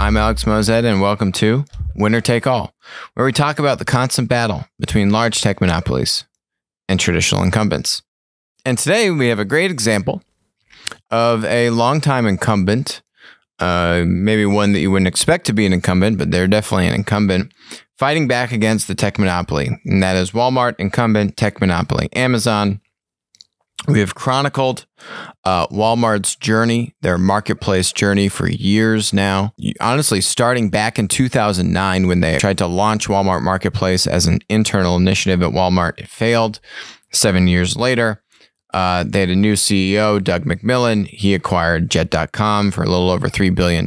I'm Alex Mozet, and welcome to Winner Take All, where we talk about the constant battle between large tech monopolies and traditional incumbents. And today we have a great example of a longtime incumbent, maybe one that you wouldn't expect to be an incumbent, but they're definitely an incumbent, fighting back against the tech monopoly. And that is Walmart, incumbent, tech monopoly, Amazon. We have chronicled Walmart's journey, their marketplace journey, for years now. Honestly, starting back in 2009 when they tried to launch Walmart Marketplace as an internal initiative at Walmart, it failed. 7 years later, they had a new CEO, Doug McMillon. He acquired Jet.com for a little over $3 billion.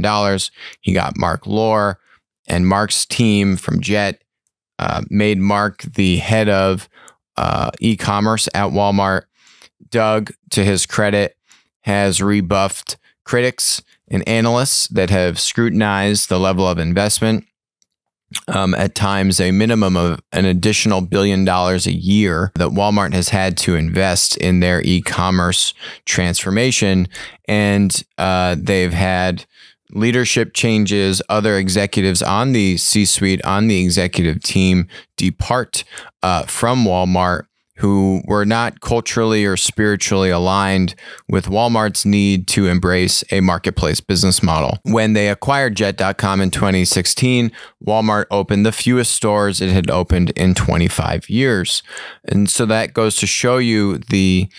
He got Mark Lohr, and Mark's team from Jet made Mark the head of e-commerce at Walmart. Doug, to his credit, has rebuffed critics and analysts that have scrutinized the level of investment. At times, a minimum of an additional $1 billion a year that Walmart has had to invest in their e-commerce transformation. And they've had leadership changes, other executives on the C-suite, on the executive team, depart from Walmart, who were not culturally or spiritually aligned with Walmart's need to embrace a marketplace business model. When they acquired Jet.com in 2016, Walmart opened the fewest stores it had opened in 25 years. And so that goes to show you the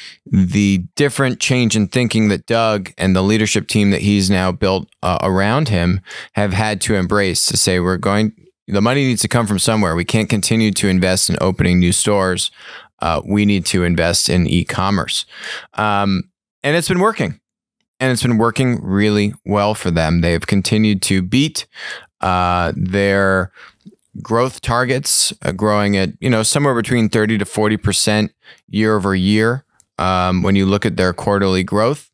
different change in thinking that Doug and the leadership team that he's now built around him have had to embrace, to say the money needs to come from somewhere. We can't continue to invest in opening new stores. We need to invest in e-commerce. And it's been working. And it's been working really well for them. They've continued to beat their growth targets, growing at somewhere between 30 to 40% year over year. When you look at their quarterly growth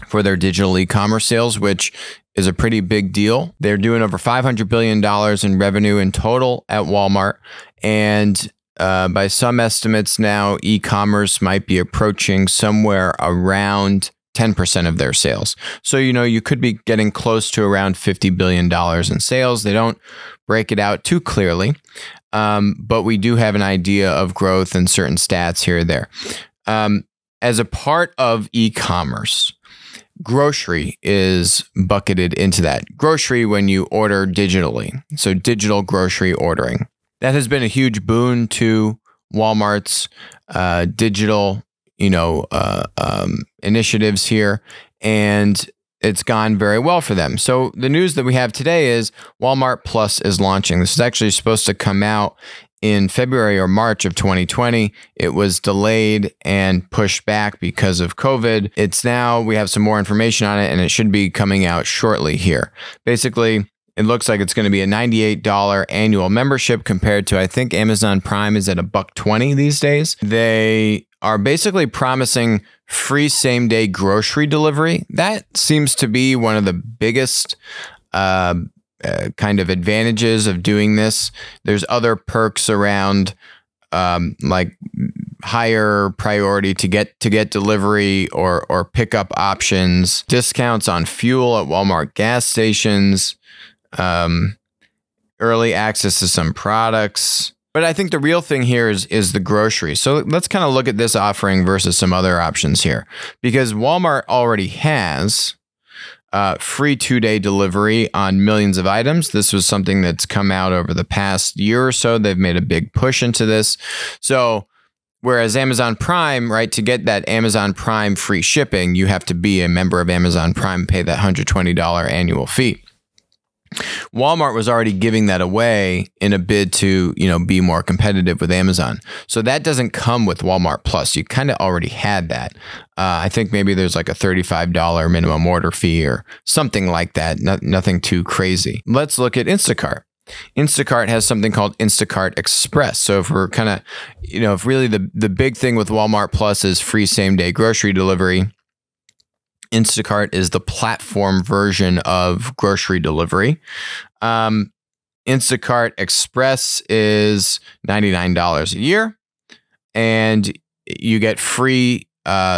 for their digital e-commerce sales, which is a pretty big deal. They're doing over $500 billion in revenue in total at Walmart. And by some estimates now, e-commerce might be approaching somewhere around 10% of their sales. So, you could be getting close to around $50 billion in sales. They don't break it out too clearly, but we do have an idea of growth and certain stats here or there. As a part of e-commerce, grocery is bucketed into that. Grocery when you order digitally. So digital grocery ordering. That has been a huge boon to Walmart's digital, initiatives here, and it's gone very well for them. So the news that we have today is Walmart Plus is launching. This is actually supposed to come out in February or March of 2020. It was delayed and pushed back because of COVID. We have some more information on it, and it should be coming out shortly here. Basically, it looks like it's going to be a $98 annual membership compared to, I think, Amazon Prime is at $120 these days. They are basically promising free same-day grocery delivery. That seems to be one of the biggest kind of advantages of doing this. There's other perks around like higher priority to get delivery or pickup options, discounts on fuel at Walmart gas stations, early access to some products. But I think the real thing here is the grocery. So let's kind of look at this offering versus some other options here, because Walmart already has free 2-day delivery on millions of items. This was something that's come out over the past year or so. They've made a big push into this. So whereas Amazon Prime, right, to get that Amazon Prime free shipping, you have to be a member of Amazon Prime, pay that $120 annual fee. Walmart was already giving that away in a bid to, be more competitive with Amazon. So that doesn't come with Walmart Plus. You kind of already had that. I think maybe there's like a $35 minimum order fee or something like that. Nothing too crazy. Let's look at Instacart. Instacart has something called Instacart Express. So if we're kind of, if really the big thing with Walmart Plus is free same-day grocery delivery, Instacart is the platform version of grocery delivery. Instacart Express is $99 a year, and you get free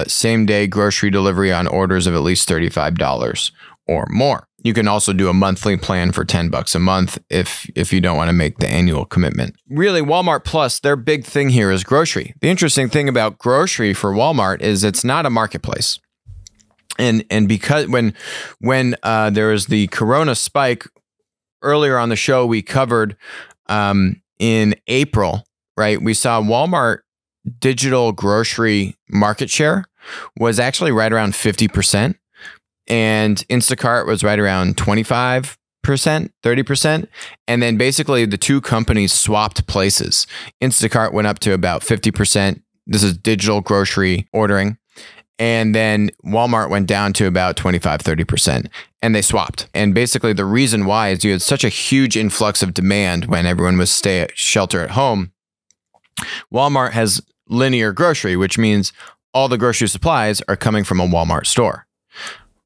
same-day grocery delivery on orders of at least $35 or more. You can also do a monthly plan for $10 a month if you don't want to make the annual commitment. Really, Walmart Plus, their big thing here is grocery. The interesting thing about grocery for Walmart is it's not a marketplace. And because when there was the Corona spike earlier on the show, we covered in April, right? We saw Walmart digital grocery market share was actually right around 50%. And Instacart was right around 25%, 30%. And then basically the two companies swapped places. Instacart went up to about 50%. This is digital grocery ordering. And then Walmart went down to about 25, 30%. And they swapped. And basically the reason why is you had such a huge influx of demand when everyone was shelter at home. Walmart has linear grocery, which means all the grocery supplies are coming from a Walmart store.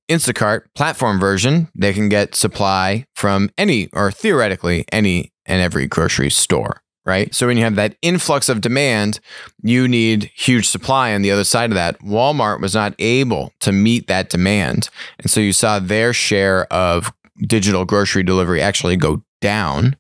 Instacart platform version, they can get supply from any, or theoretically any and every grocery store, right? So when you have that influx of demand, you need huge supply on the other side of that. Walmart was not able to meet that demand. And so you saw their share of digital grocery delivery actually go down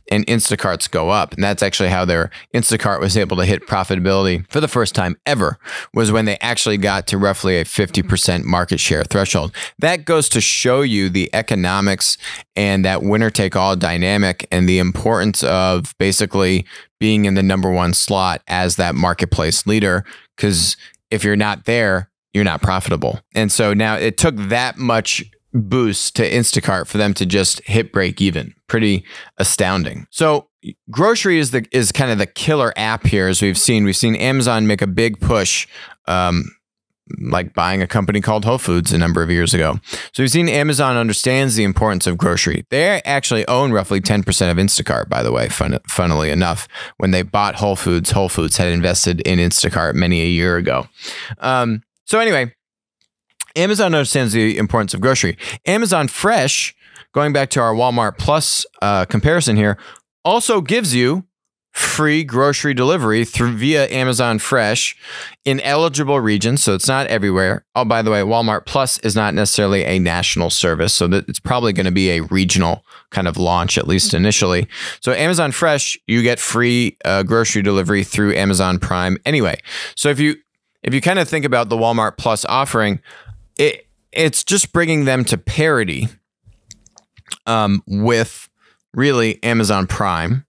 and Instacart's go up. And that's actually how their Instacart was able to hit profitability for the first time ever, was when they actually got to roughly a 50% market share threshold. That goes to show you the economics and that winner take all dynamic and the importance of basically being in the number one slot as that marketplace leader. Because if you're not there, you're not profitable. And so now it took that much boost to Instacart for them to just hit break even. Pretty astounding. So grocery is kind of the killer app here, as we've seen. We've seen Amazon make a big push, like buying a company called Whole Foods a number of years ago. So we've seen Amazon understands the importance of grocery. They actually own roughly 10% of Instacart, by the way, funnily enough. When they bought Whole Foods had invested in Instacart many a year ago. So anyway, Amazon understands the importance of grocery. Amazon Fresh, going back to our Walmart Plus comparison here, also gives you free grocery delivery via Amazon Fresh in eligible regions. So it's not everywhere. Oh, by the way, Walmart Plus is not necessarily a national service. So that it's probably going to be a regional kind of launch, at least initially. So Amazon Fresh, you get free grocery delivery through Amazon Prime anyway. So if you kind of think about the Walmart Plus offering, it's just bringing them to parity with really Amazon Prime.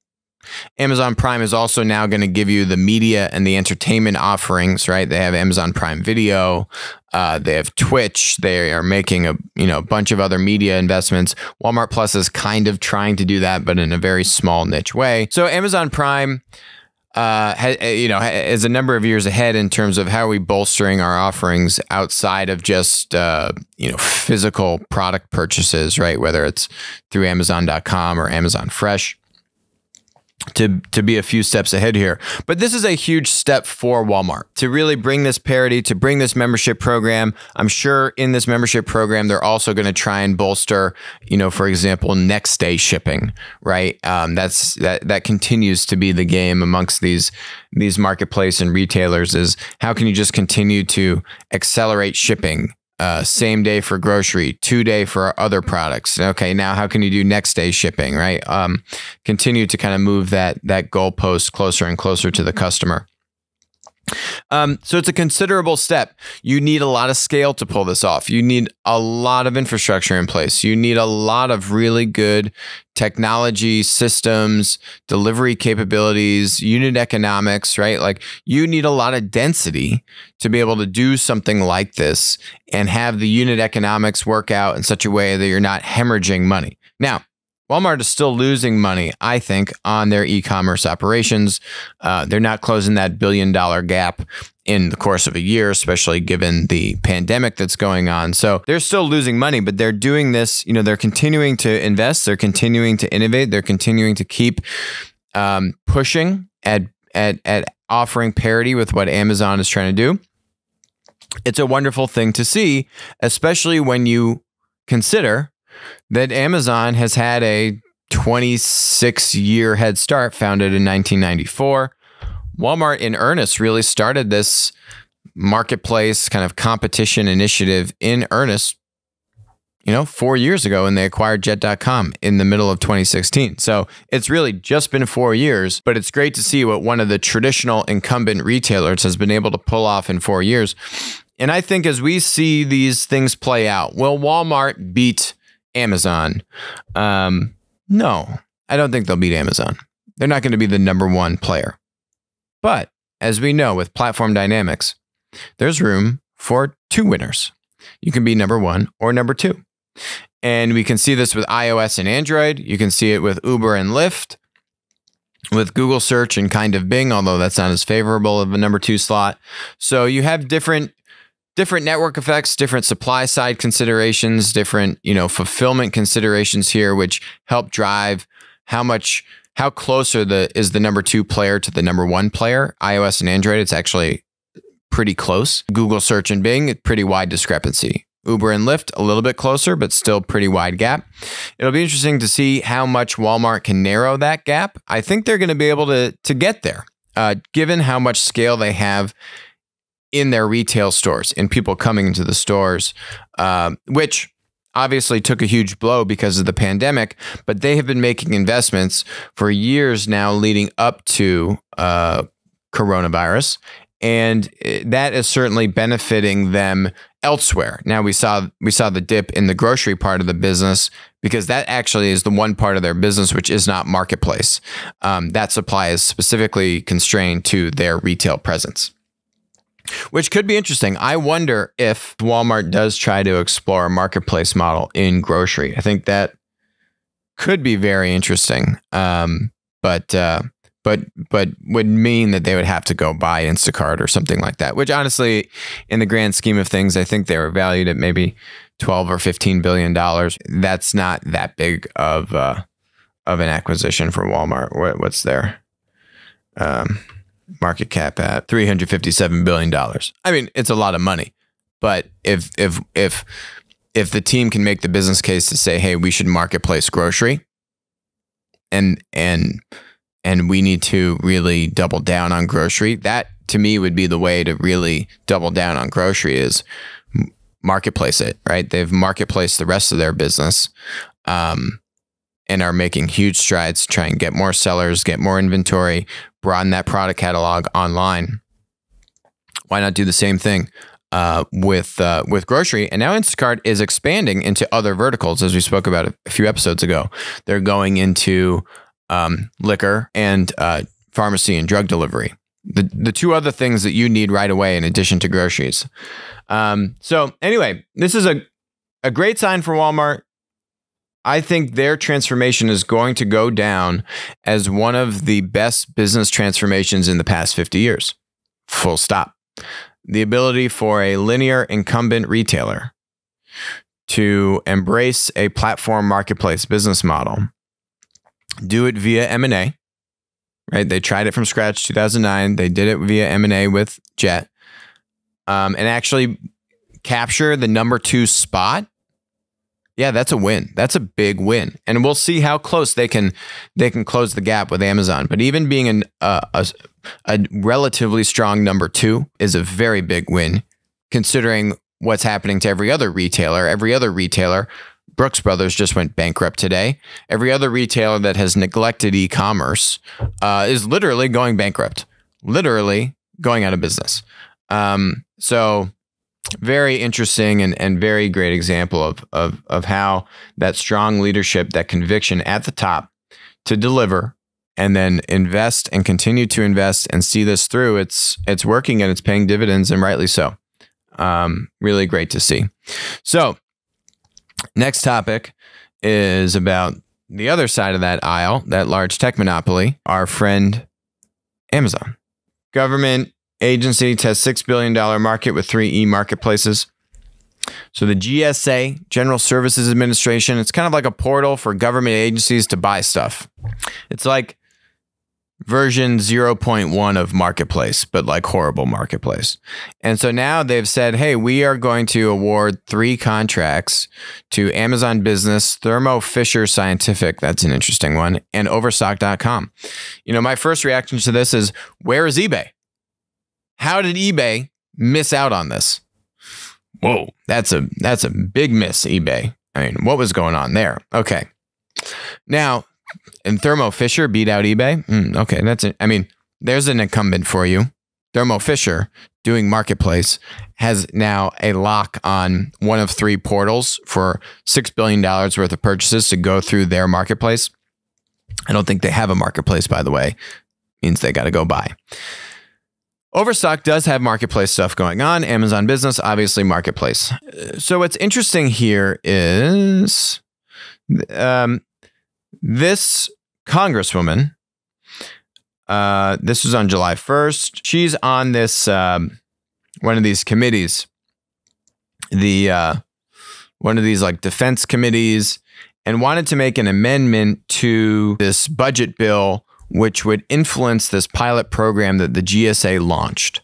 Amazon Prime is also now going to give you the media and the entertainment offerings, right? They have Amazon Prime Video, they have Twitch, they are making a bunch of other media investments. Walmart Plus is kind of trying to do that, but in a very small niche way. So Amazon Prime is a number of years ahead in terms of how are we bolstering our offerings outside of just physical product purchases, right? Whether it's through Amazon.com or Amazon Fresh. To be a few steps ahead here. But this is a huge step for Walmart to really bring this parity, to bring this membership program. I'm sure in this membership program, they're also going to try and bolster, for example, next day shipping, right? That continues to be the game amongst these marketplace and retailers, is how can you just continue to accelerate shipping? Same day for grocery, 2-day for other products. Okay, now how can you do next day shipping, right? Continue to kind of move that goalpost closer and closer to the customer. So it's a considerable step. You need a lot of scale to pull this off. You need a lot of infrastructure in place. You need a lot of really good technology systems, delivery capabilities, unit economics, right? Like you need a lot of density to be able to do something like this and have the unit economics work out in such a way that you're not hemorrhaging money. Now, Walmart is still losing money, I think, on their e-commerce operations. They're not closing that $1 billion gap in the course of a year, especially given the pandemic that's going on. So they're still losing money, but they're doing this, they're continuing to invest, they're continuing to innovate, they're continuing to keep pushing at offering parity with what Amazon is trying to do. It's a wonderful thing to see, especially when you consider that Amazon has had a 26-year head start, founded in 1994. Walmart in earnest really started this marketplace kind of competition initiative in earnest 4 years ago when they acquired Jet.com in the middle of 2016. So it's really just been 4 years, but it's great to see what one of the traditional incumbent retailers has been able to pull off in 4 years. And I think as we see these things play out, will Walmart beat Amazon? No, I don't think they'll beat Amazon. They're not going to be the number one player. But as we know with platform dynamics, there's room for two winners. You can be number one or number two. And we can see this with iOS and Android. You can see it with Uber and Lyft, with Google search and kind of Bing, although that's not as favorable of a number two slot. So you have different network effects, different supply side considerations, different, fulfillment considerations here, which help drive how closer is the number two player to the number one player. iOS and Android, it's actually pretty close. Google search and Bing, pretty wide discrepancy. Uber and Lyft, a little bit closer, but still pretty wide gap. It'll be interesting to see how much Walmart can narrow that gap. I think they're going to be able to get there, given how much scale they have in their retail stores and people coming into the stores, which obviously took a huge blow because of the pandemic, but they have been making investments for years now leading up to coronavirus. And that is certainly benefiting them elsewhere. Now we saw the dip in the grocery part of the business because that actually is the one part of their business which is not marketplace. That supply is specifically constrained to their retail presence, which could be interesting. I wonder if Walmart does try to explore a marketplace model in grocery. I think that could be very interesting. But would mean that they would have to go buy Instacart or something like that, which honestly, in the grand scheme of things, I think they were valued at maybe $12 or $15 billion. That's not that big of an acquisition for Walmart. What's their market cap at? $357 billion. I mean, it's a lot of money, but if the team can make the business case to say, hey, we should marketplace grocery and we need to really double down on grocery. That, to me, would be the way to really double down on grocery is marketplace it, right? They've marketplaced the rest of their business and are making huge strides to try and get more sellers, get more inventory, broaden that product catalog online. Why not do the same thing with grocery? And now Instacart is expanding into other verticals, as we spoke about a few episodes ago. They're going into liquor and pharmacy and drug delivery. The two other things that you need right away in addition to groceries. So anyway, this is a great sign for Walmart. I think their transformation is going to go down as one of the best business transformations in the past 50 years. Full stop. The ability for a linear incumbent retailer to embrace a platform marketplace business model, do it via M&A, right? They tried it from scratch 2009. They did it via M&A with Jet, and actually capture the number two spot. Yeah, that's a win. That's a big win, and we'll see how close they can close the gap with Amazon. But even being a relatively strong number two is a very big win, considering what's happening to every other retailer. Every other retailer. Brooks Brothers just went bankrupt today. Every other retailer that has neglected e-commerce is literally going bankrupt, literally going out of business. So very interesting and very great example of how that strong leadership, that conviction at the top to deliver and then invest and continue to invest and see this through. It's working and it's paying dividends, and rightly so. Really great to see. So, next topic is about the other side of that aisle, that large tech monopoly, our friend Amazon. Government agency tests $6 billion market with 3 e-marketplaces. So the GSA, General Services Administration, it's kind of like a portal for government agencies to buy stuff. It's like version 0.1 of Marketplace, but like horrible Marketplace. And so now they've said, hey, we are going to award 3 contracts to Amazon Business, Thermo Fisher Scientific, that's an interesting one, and Overstock.com. My first reaction to this is, where is eBay? How did eBay miss out on this? Whoa, that's a big miss, eBay. I mean, what was going on there? Okay. Now, and Thermo Fisher beat out eBay. Okay, that's it. I mean, there's an incumbent for you. Thermo Fisher, doing marketplace, has now a lock on one of 3 portals for $6 billion worth of purchases to go through their marketplace. I don't think they have a marketplace, by the way. Means they got to go buy. Overstock does have marketplace stuff going on. Amazon Business, obviously marketplace. So what's interesting here is this congresswoman, this was on July 1st. She's on this one of these committees, one of these like defense committees, and wanted to make an amendment to this budget bill, which would influence this pilot program that the GSA launched.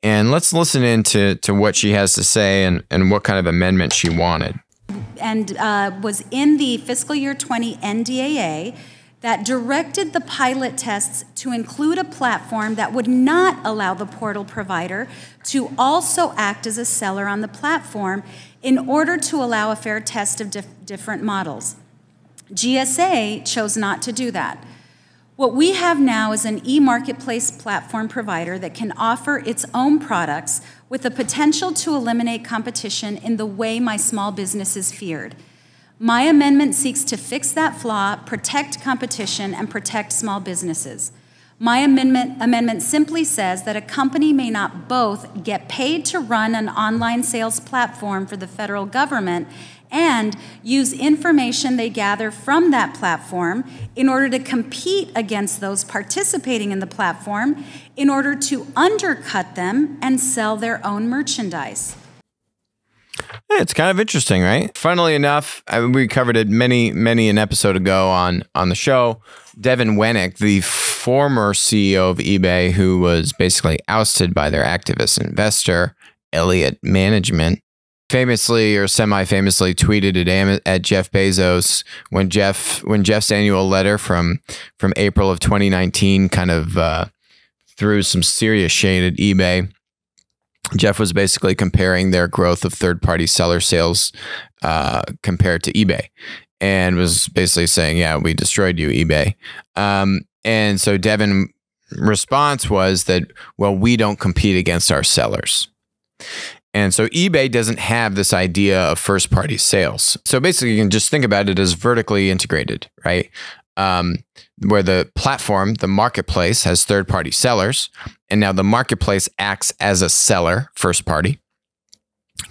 And let's listen into what she has to say and what kind of amendment she wanted. And was in the fiscal year 20 NDAA that directed the pilot tests to include a platform that would not allow the portal provider to also act as a seller on the platform in order to allow a fair test of different models. GSA chose not to do that. What we have now is an e-marketplace platform provider that can offer its own products with the potential to eliminate competition in the way my small business is feared. My amendment seeks to fix that flaw, protect competition, and protect small businesses. My amendment simply says that a company may not both get paid to run an online sales platform for the federal government and use information they gather from that platform in order to compete against those participating in the platform in order to undercut them and sell their own merchandise. It's kind of interesting, right? Funnily enough, we covered it many an episode ago on the show. Devin Wenig, the former CEO of eBay, who was basically ousted by their activist investor, Elliott Management, famously or semi-famously tweeted at Jeff Bezos when Jeff's annual letter from April of 2019 kind of threw some serious shade at eBay. Jeff was basically comparing their growth of third-party seller sales compared to eBay, and was basically saying, yeah, we destroyed you, eBay. And so Devin's response was that, well, we don't compete against our sellers. And so eBay doesn't have this idea of first-party sales. So basically, you can just think about it as vertically integrated, right? Where the platform, the marketplace, has third-party sellers, and now the marketplace acts as a seller, first party,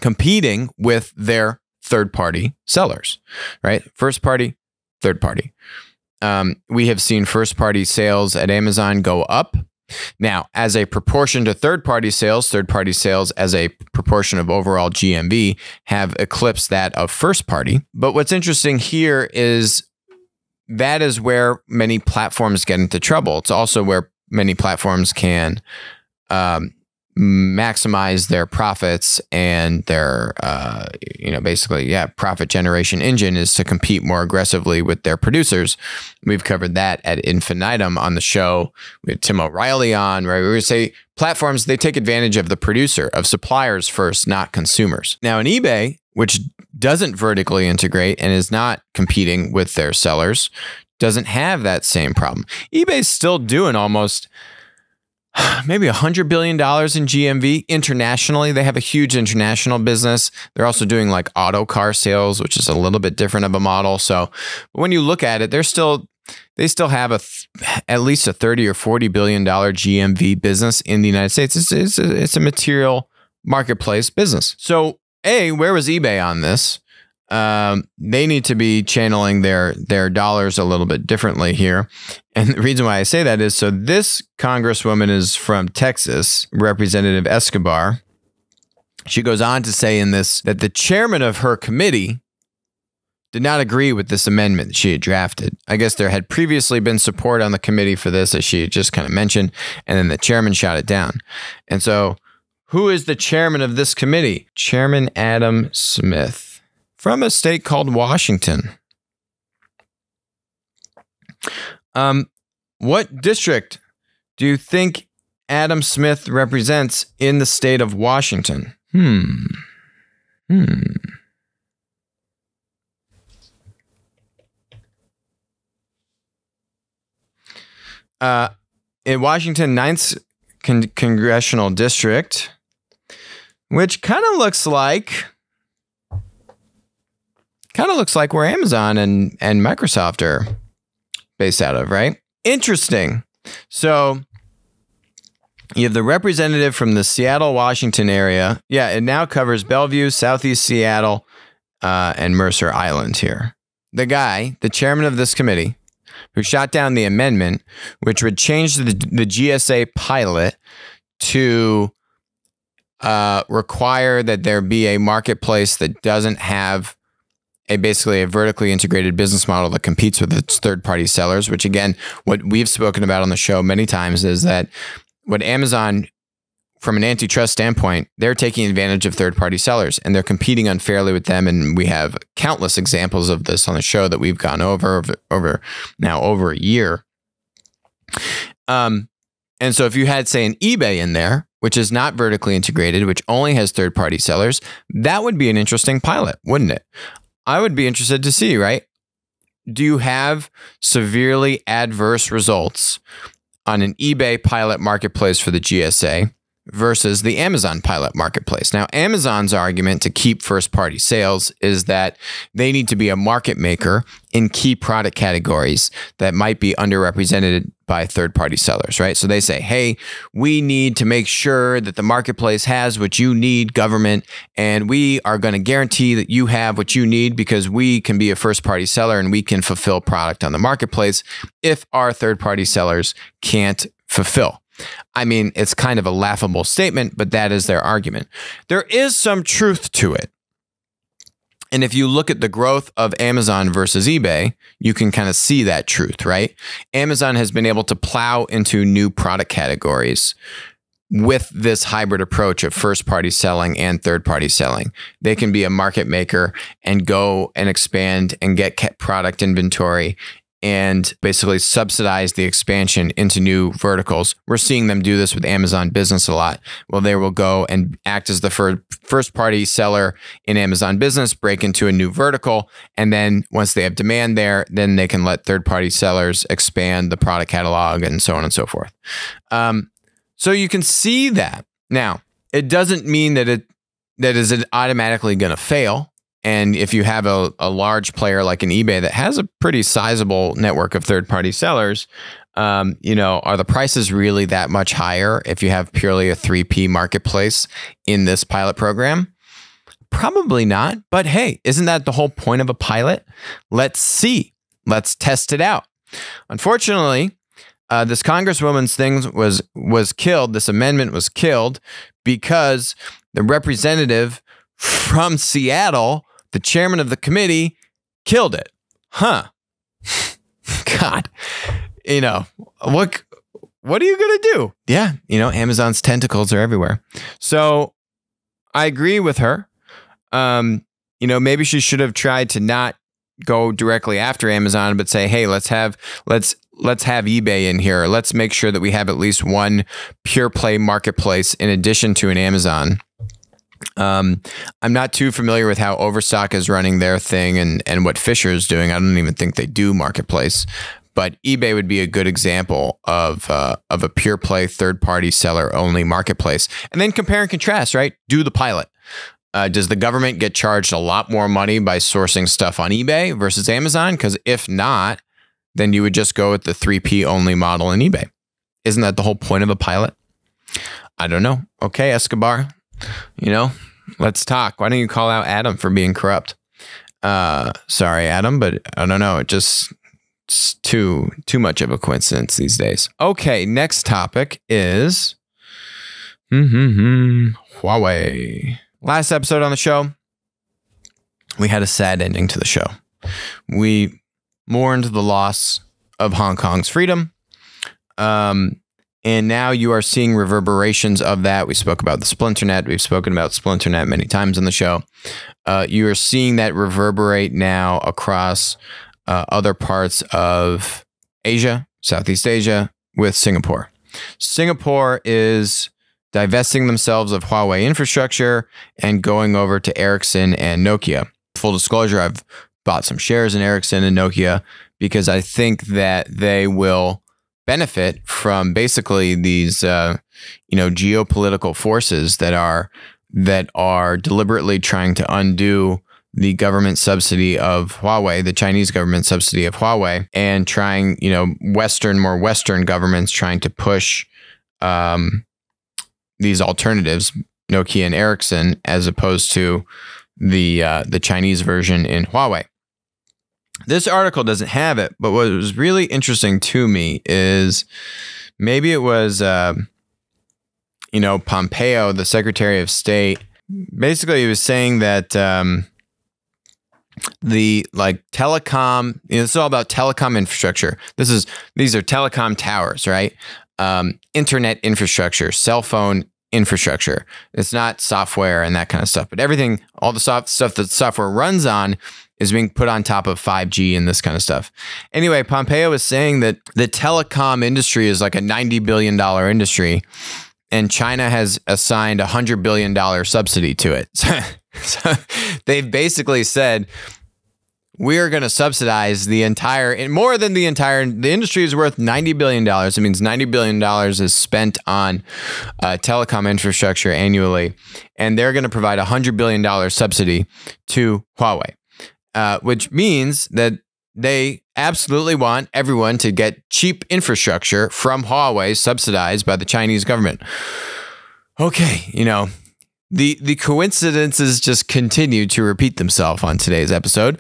competing with their third-party sellers, right? First party, third party. We have seen first-party sales at Amazon go up. Now, as a proportion to third-party sales as a proportion of overall GMV have eclipsed that of first-party. But what's interesting here is that is where many platforms get into trouble. It's also where many platforms can maximize their profits, and their, profit generation engine is to compete more aggressively with their producers. We've covered that ad infinitum on the show. We had Tim O'Reilly on, right? We would say platforms, they take advantage of the producer, of suppliers first, not consumers. Now in eBay, which doesn't vertically integrate and is not competing with their sellers, doesn't have that same problem. eBay's still doing almost maybe $100 billion in GMV internationally. They have a huge international business. They're also doing like auto car sales, which is a little bit different of a model. So when you look at it, they still have at least a $30 or $40 billion GMV business in the United States. It's a material marketplace business. So where was eBay on this? They need to be channeling their dollars a little bit differently here. And the reason why I say that is, so this congresswoman is from Texas, Representative Escobar. She goes on to say in this that the chairman of her committee did not agree with this amendment that she had drafted. I guess there had previously been support on the committee for this, as she had just kind of mentioned, and then the chairman shot it down. And so who is the chairman of this committee? Chairman Adam Smith, from a state called Washington. What district do you think Adam Smith represents in the state of Washington? In Washington, 9th Congressional District, which kind of looks like where Amazon and Microsoft are based out of, right? Interesting. So you have the representative from the Seattle, Washington area. Yeah, it now covers Bellevue, Southeast Seattle, and Mercer Island here. The guy, the chairman of this committee, who shot down the amendment, which would change the GSA pilot to require that there be a marketplace that doesn't have basically a vertically integrated business model that competes with its third-party sellers, which again, what we've spoken about on the show many times is that what Amazon, from an antitrust standpoint, they're taking advantage of third-party sellers and they're competing unfairly with them. And we have countless examples of this on the show that we've gone over a year. And so if you had, say, an eBay in there, which is not vertically integrated, which only has third-party sellers, that would be an interesting pilot, wouldn't it? I would be interested to see, right? Do you have severely adverse results on an eBay pilot marketplace for the GSA versus the Amazon pilot marketplace? Now, Amazon's argument to keep first-party sales is that they need to be a market maker in key product categories that might be underrepresented by third-party sellers, right? So they say, hey, we need to make sure that the marketplace has what you need, government, and we are going to guarantee that you have what you need because we can be a first-party seller and we can fulfill product on the marketplace if our third-party sellers can't fulfill. I mean, it's kind of a laughable statement, but that is their argument. There is some truth to it. And if you look at the growth of Amazon versus eBay, you can kind of see that truth, right? Amazon has been able to plow into new product categories with this hybrid approach of first-party selling and third-party selling. They can be a market maker and go and expand and get product inventory and basically subsidize the expansion into new verticals. We're seeing them do this with Amazon Business a lot. Well, they will go and act as the first-party seller in Amazon Business, break into a new vertical, and then once they have demand there, then they can let third-party sellers expand the product catalog and so on and so forth. So you can see that. Now, it doesn't mean that it is automatically going to fail. And if you have a large player like an eBay that has a pretty sizable network of third-party sellers, are the prices really that much higher if you have purely a 3P marketplace in this pilot program? Probably not. But hey, isn't that the whole point of a pilot? Let's see. Let's test it out. Unfortunately, this Congresswoman's thing was killed. This amendment was killed because the representative from Seattle, the chairman of the committee, killed it. Huh. God. What are you going to do? Yeah. Amazon's tentacles are everywhere. So I agree with her. Maybe she should have tried to not go directly after Amazon, but say, hey, let's have eBay in here. Let's make sure that we have at least one pure play marketplace in addition to an Amazon. I'm not too familiar with how Overstock is running their thing and what Fisher is doing. I don't even think they do marketplace, but eBay would be a good example of a pure play third party seller only marketplace. And then compare and contrast, right? Do the pilot. Does the government get charged a lot more money by sourcing stuff on eBay versus Amazon? Because if not, then you would just go with the 3P only model in eBay. Isn't that the whole point of a pilot? I don't know. Okay, Escobar. Let's talk. Why don't you call out Adam for being corrupt? Sorry, Adam, but I don't know. It's too much of a coincidence these days. Okay, next topic is Huawei. Last episode on the show, we had a sad ending to the show. We mourned the loss of Hong Kong's freedom. And now you are seeing reverberations of that. We spoke about the Splinternet. We've spoken about Splinternet many times on the show. You are seeing that reverberate now across other parts of Asia, Southeast Asia, with Singapore. Singapore is divesting themselves of Huawei infrastructure and going over to Ericsson and Nokia. Full disclosure, I've bought some shares in Ericsson and Nokia because I think that they will benefit from basically these, geopolitical forces that are deliberately trying to undo the government subsidy of Huawei, the Chinese government subsidy of Huawei, and trying, more Western governments trying to push these alternatives, Nokia and Ericsson, as opposed to the Chinese version in Huawei. This article doesn't have it, but what was really interesting to me is maybe it was, Pompeo, the Secretary of State. Basically, he was saying that the telecom, this is all about telecom infrastructure. These are telecom towers, right? Internet infrastructure, cell phone infrastructure. It's not software and that kind of stuff, but everything, all the stuff that software runs on is being put on top of 5G and this kind of stuff. Anyway, Pompeo was saying that the telecom industry is like a $90 billion industry, and China has assigned a $100 billion subsidy to it. So they've basically said, we're going to subsidize the industry is worth $90 billion. It means $90 billion is spent on telecom infrastructure annually, and they're going to provide a $100 billion subsidy to Huawei, which means that they absolutely want everyone to get cheap infrastructure from Huawei subsidized by the Chinese government. Okay, the coincidences just continue to repeat themselves on today's episode.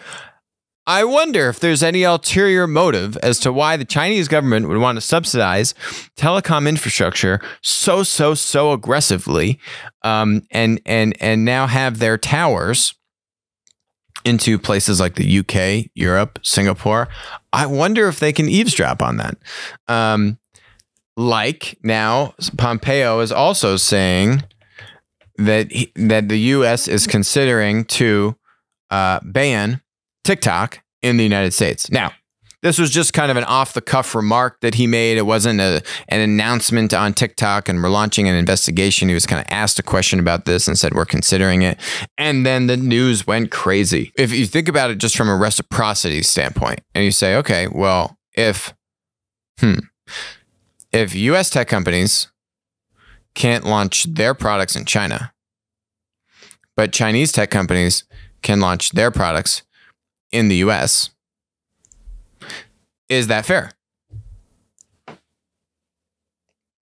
I wonder if there's any ulterior motive as to why the Chinese government would want to subsidize telecom infrastructure so aggressively, and now have their towers into places like the UK, Europe, Singapore. I wonder if they can eavesdrop on that. Now, Pompeo is also saying that the U.S. is considering to ban TikTok in the United States. Now, this was just kind of an off-the-cuff remark that he made. It wasn't an announcement on TikTok and we're launching an investigation. He was kind of asked a question about this and said, we're considering it. And then the news went crazy. If you think about it just from a reciprocity standpoint, and you say, okay, well, if U.S. tech companies can't launch their products in China, but Chinese tech companies can launch their products in the U.S., is that fair?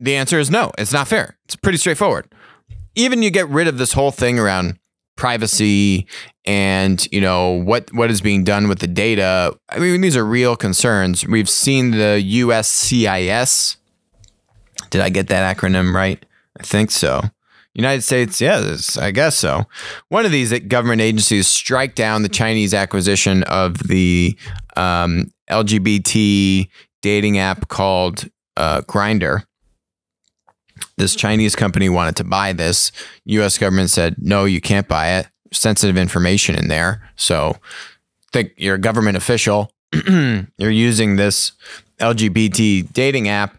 The answer is no, it's not fair. It's pretty straightforward. Even you get rid of this whole thing around privacy and, what is being done with the data. I mean, these are real concerns. We've seen the USCIS. Did I get that acronym right? I think so. United States, yes, I guess so. One of these government agencies strike down the Chinese acquisition of the LGBT dating app called Grindr. This Chinese company wanted to buy this. U.S. government said, no, you can't buy it. Sensitive information in there. So think you're a government official. You're using this LGBT dating app.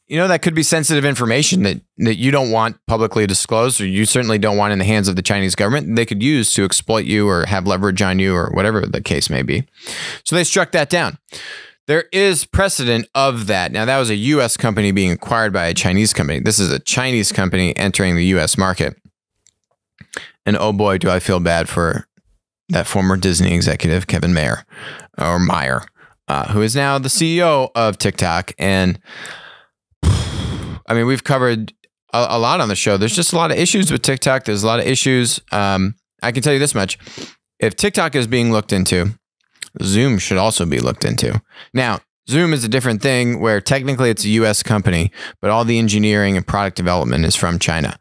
That could be sensitive information that you don't want publicly disclosed, or you certainly don't want in the hands of the Chinese government. They could use to exploit you or have leverage on you or whatever the case may be. So they struck that down. There is precedent of that. Now, that was a U.S. company being acquired by a Chinese company. This is a Chinese company entering the U.S. market. And oh boy, do I feel bad for that former Disney executive, Kevin Mayer, who is now the CEO of TikTok. And I mean, we've covered a lot on the show. There's just a lot of issues with TikTok. There's a lot of issues. I can tell you this much. If TikTok is being looked into, Zoom should also be looked into. Now, Zoom is a different thing where technically it's a U.S. company, but all the engineering and product development is from China.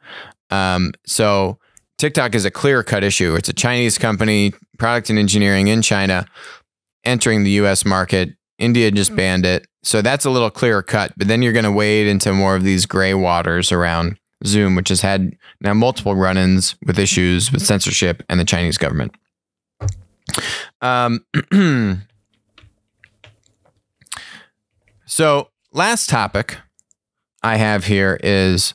So TikTok is a clear-cut issue. It's a Chinese company, product and engineering in China, entering the U.S. market. India just banned it. So that's a little clearer cut, but then you're going to wade into more of these gray waters around Zoom, which has had now multiple run-ins with issues with censorship and the Chinese government. So last topic I have here is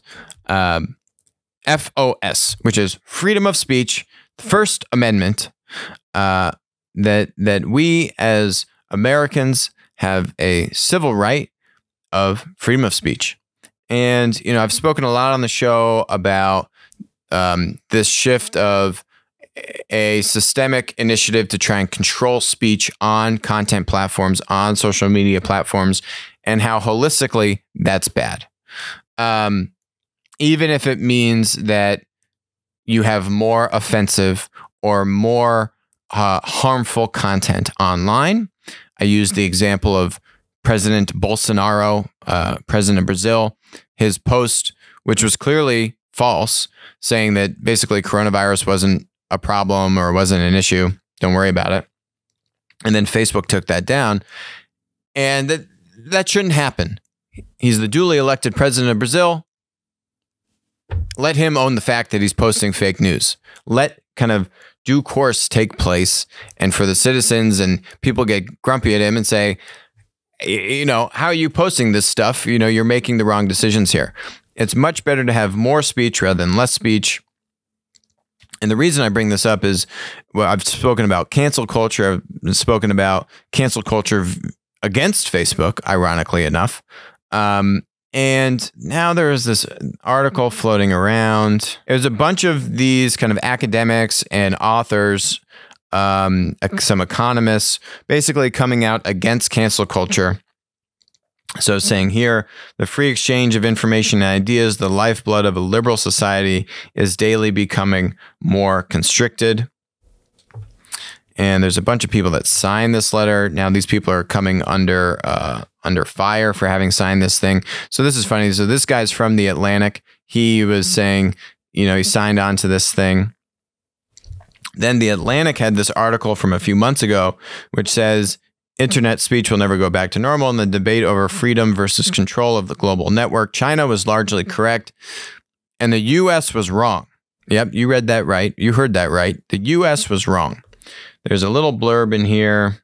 FOS, which is freedom of speech, First Amendment, that we as Americans have a civil right of freedom of speech. And, I've spoken a lot on the show about this shift of a systemic initiative to try and control speech on content platforms, on social media platforms, and how holistically that's bad. Even if it means that you have more offensive or more harmful content online. I used the example of President Bolsonaro, president of Brazil, his post, which was clearly false, saying that basically coronavirus wasn't a problem or wasn't an issue. Don't worry about it. And then Facebook took that down. And that shouldn't happen. He's the duly elected president of Brazil. Let him own the fact that he's posting fake news. Let kind of due course take place. And for the citizens and people get grumpy at him and say, how are you posting this stuff? You're making the wrong decisions here. It's much better to have more speech rather than less speech. And the reason I bring this up is, well, I've spoken about cancel culture. I've spoken about cancel culture against Facebook, ironically enough. And now there is this article floating around. It was a bunch of these kind of academics and authors, some economists, basically coming out against cancel culture. So saying here, the free exchange of information and ideas, the lifeblood of a liberal society, is daily becoming more constricted. And there's a bunch of people that signed this letter. Now these people are coming under fire for having signed this thing. So this is funny. So this guy's from The Atlantic. He was saying, he signed on to this thing. Then The Atlantic had this article from a few months ago, which says, internet speech will never go back to normal in the debate over freedom versus control of the global network. China was largely correct, and the U.S. was wrong. Yep, you read that right. You heard that right. The U.S. was wrong. There's a little blurb in here.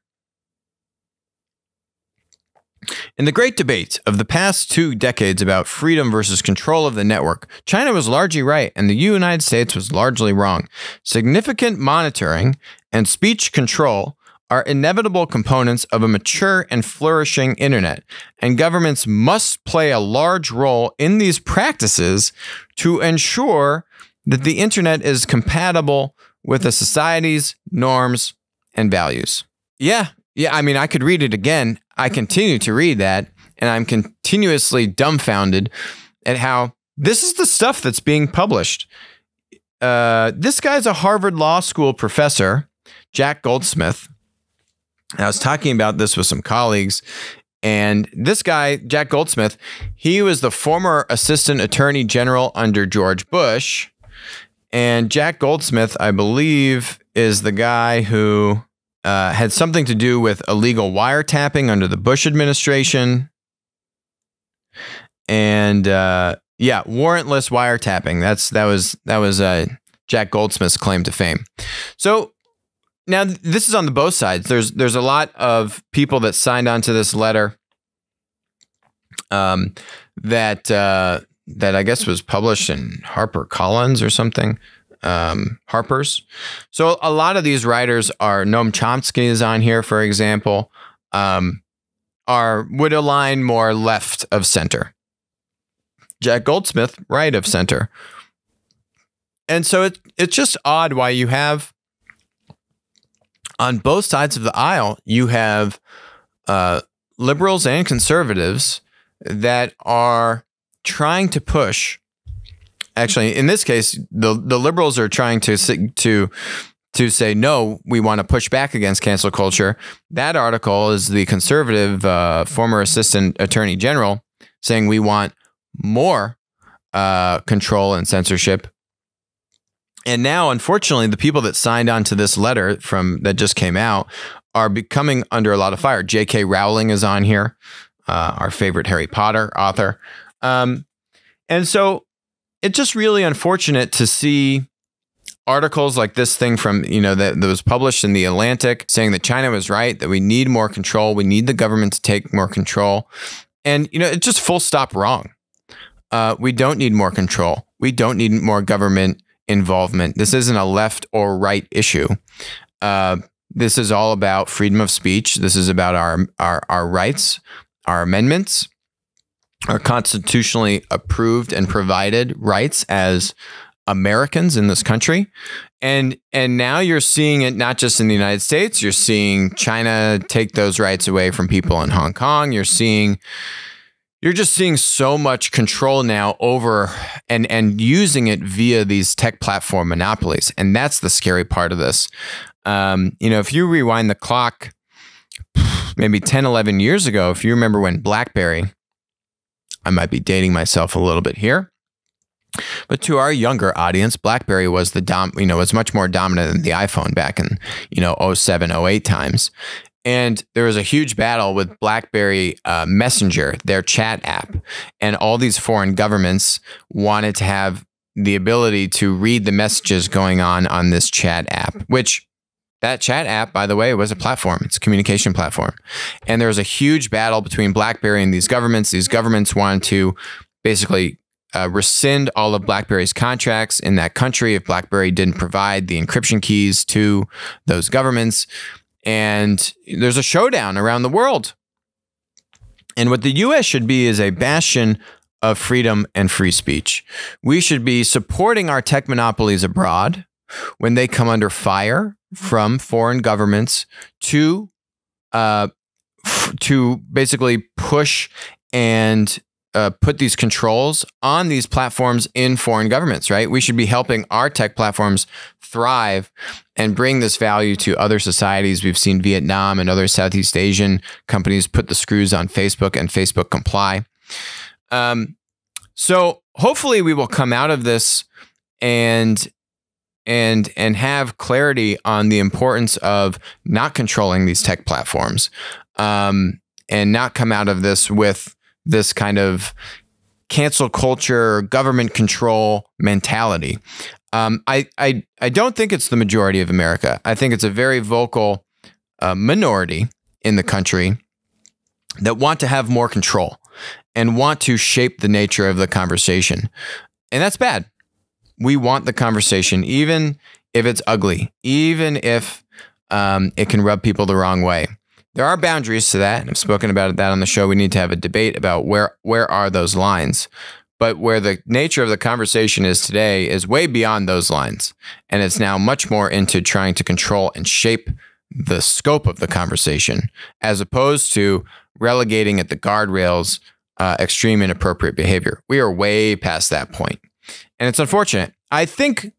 In the great debate of the past 2 decades about freedom versus control of the network, China was largely right and the United States was largely wrong. Significant monitoring and speech control are inevitable components of a mature and flourishing internet, and governments must play a large role in these practices to ensure that the internet is compatible with a society's norms and values. Yeah, I mean, I could read it again. I continue to read that, and I'm continuously dumbfounded at how this is the stuff that's being published. This guy's a Harvard Law School professor, Jack Goldsmith. I was talking about this with some colleagues, and this guy, Jack Goldsmith, he was the former assistant attorney general under George Bush. And Jack Goldsmith, I believe, is the guy who had something to do with illegal wiretapping under the Bush administration. And warrantless wiretapping. That was Jack Goldsmith's claim to fame. So now this is on the both sides. There's a lot of people that signed on to this letter that I guess was published in HarperCollins or something, Harper's. So a lot of these writers are, Noam Chomsky is on here, for example, would align more left of center. Jack Goldsmith, right of center. And so it's just odd why you have, on both sides of the aisle, you have liberals and conservatives that are trying to push. Actually, in this case, the liberals are trying to say, no, we want to push back against cancel culture. That article is the conservative former assistant attorney general saying we want more control and censorship. And now, unfortunately, the people that signed on to this letter that just came out are becoming under a lot of fire. J.K. Rowling is on here, our favorite Harry Potter author. And so it's just really unfortunate to see articles like this thing from, that was published in The Atlantic saying that China was right, that we need more control. We need the government to take more control. And, it's just full stop wrong. We don't need more control. We don't need more government involvement. This isn't a left or right issue. This is all about freedom of speech. This is about our rights, our amendments. our constitutionally approved and provided rights as Americans in this country. And now you're seeing it not just in the United States, you're seeing China take those rights away from people in Hong Kong. You're just seeing so much control now over and using it via these tech platform monopolies. And that's the scary part of this. If you rewind the clock, maybe 10, 11 years ago, if you remember when BlackBerry, I might be dating myself a little bit here, but to our younger audience, BlackBerry was was much more dominant than the iPhone back in, 07, 08 times. And there was a huge battle with BlackBerry Messenger, their chat app. And all these foreign governments wanted to have the ability to read the messages going on this chat app, which that chat app, by the way, was a platform. It's a communication platform. And there was a huge battle between BlackBerry and these governments. These governments wanted to basically rescind all of BlackBerry's contracts in that country if BlackBerry didn't provide the encryption keys to those governments. And there's a showdown around the world. And what the U.S. should be is a bastion of freedom and free speech. We should be supporting our tech monopolies abroad when they come under fire from foreign governments to basically push and put these controls on these platforms in foreign governments, right? We should be helping our tech platforms thrive and bring this value to other societies. We've seen Vietnam and other Southeast Asian companies put the screws on Facebook and Facebook comply. So hopefully we will come out of this and have clarity on the importance of not controlling these tech platforms, and not come out of this with this kind of cancel culture, government control mentality. I don't think it's the majority of America. I think it's a very vocal minority in the country that want to have more control and want to shape the nature of the conversation. And that's bad. We want the conversation, even if it's ugly, even if it can rub people the wrong way. There are boundaries to that. I've spoken about that on the show. We need to have a debate about where are those lines. But where the nature of the conversation is today is way beyond those lines. And it's now much more into trying to control and shape the scope of the conversation, as opposed to relegating at the guardrails extreme inappropriate behavior. We are way past that point. And it's unfortunate. I think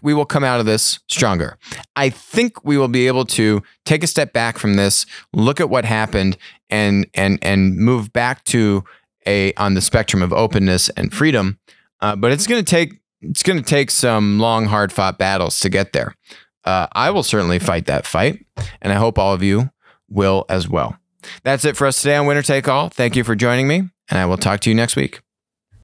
we will come out of this stronger. I think we will be able to take a step back from this, look at what happened, and move back to on the spectrum of openness and freedom. But it's going to take some long, hard fought battles to get there. I will certainly fight that fight, and I hope all of you will as well. That's it for us today on Winner Take All. Thank you for joining me, and I will talk to you next week.